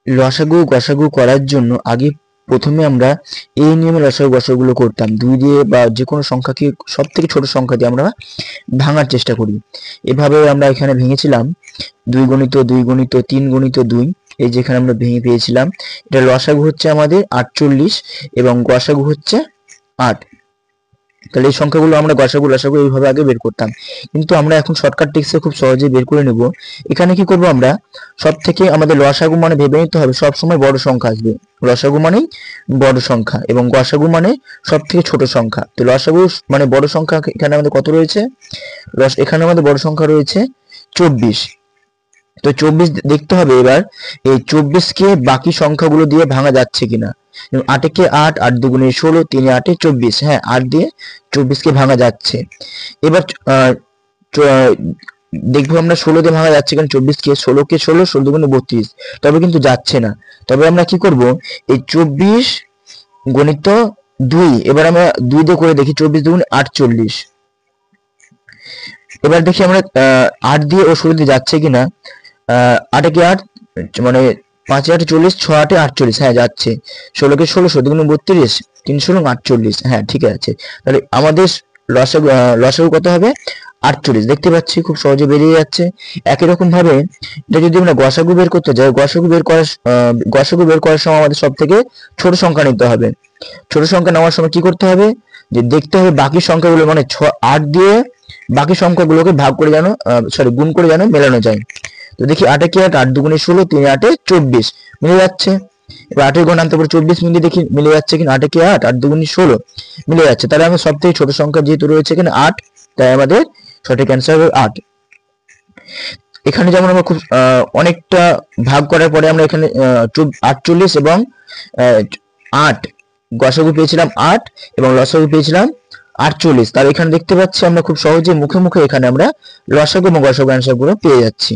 লসাগু গসাগু করার জন্য আগে প্রথমে আমরা এই নিয়মে লসাগু গসাগুলো করতাম, 2 দিয়ে বা যে কোনো সংখ্যাকে সব থেকে ছোট সংখ্যা দিয়ে আমরা ভাঙার চেষ্টা করি। এভাবে আমরা এখানে ভেঙেছিলাম 2 গুণিত 2 গুণিত 3 গুণিত 2, এই যেখানে আমরা ভেঙে পেয়েছিলাম। এটা লসাগু হচ্ছে আমাদের 48 এবং গসাগু হচ্ছে 8। তাহলে এই সংখ্যাগুলো আমরা গসাগু লসাগু এইভাবে আগে বের করতাম, কিন্তু আমরা এখন শর্টকাট ট্রিক্সে খুব সহজেই বের করে নেব। এখানে কি করব, আমরা সব থেকে আমাদের লসাগু মানে ভেবে নিতে হবে সব সময় বড় সংখ্যা আসবে। লসাগু মানেই বড় সংখ্যা এবং গসাগু মানে সব থেকে ছোট সংখ্যা। তো লসাগু মানে বড় সংখ্যা এখানে আমাদের কত রয়েছে, এখানে আমাদের বড় সংখ্যা রয়েছে 24। তো 24 দেখতে হবে এবার এই 24 কে বাকি সংখ্যাগুলো দিয়ে ভাঙা যাচ্ছে কিনা। 8 কে 8, 8 দুগুণে 16, 3 8 24, হ্যাঁ 8 দিয়ে 24 কে ভাঙা যাচ্ছে। এবার দেখবো আমরা 16 দিয়ে ভাঙা যাচ্ছে কারণ 24 কে 16 কে 16, 16 দুগুণে 32, তবে কিন্তু যাচ্ছে না। তবে আমরা কি করব, এই 24 গণিত 2, এবার আমরা 2 দিয়ে করে দেখি, 24 দুগুণে 48। এবার দেখি আমরা 8 দিয়ে ও 16 দিয়ে যাচ্ছে কিনা। 8 কে 8 মানে 5 8 40, 6 8 48, হ্যাঁ যাচ্ছে। 16 কে 16, 16 দুগুণে 32, 3 16 48, হ্যাঁ ঠিক আছে। তাহলে আমাদের লসাগু কত হবে, 48। দেখতে পাচ্ছি খুব সহজে বেরিয়ে যাচ্ছে। একই রকম ভাবে এটা যদি আমরা গসাগু বের করতে যাই, গসাগু বের করার সময় আমাদের সব থেকে ছোট সংখ্যা নিতে হবে। ছোট সংখ্যা নেওয়ার সময় কি করতে হবে, যে দেখতে হবে বাকি সংখ্যাগুলো মানে 8 দিয়ে বাকি সংখ্যাগুলোকে ভাগ করে যেন গুণ করে যেন মেলানো যায়। তো দেখি 8 কে 8, 8 দুগুণে 16, 3 8 24, মিলে যাচ্ছে। এবার 8 এর ঘর আনতে পারে 24 মিলে দেখি মিলে যাচ্ছে কিনা। 8 কে 8, 8 দুগুণে 16, মিলে যাচ্ছে। তাহলে আমার সব থেকে ছোট সংখ্যা যেহেতু রয়েছে এখানে 8, তাই আমাদের সঠিক অ্যান্সার হবে 8। এখানে যেমন আমরা খুব অনেকটা ভাগ করার পরে আমরা এখানে 48 এবং 8 গসাগু পেয়েছিলাম 8 এবং লসাগু পেয়েছিলাম 48। তার এখানে দেখতে পাচ্ছি আমরা খুব সহজে মুখে মুখে এখানে আমরা লসাগু এবং গসাগু অ্যান্সার গুলো পেয়ে যাচ্ছি।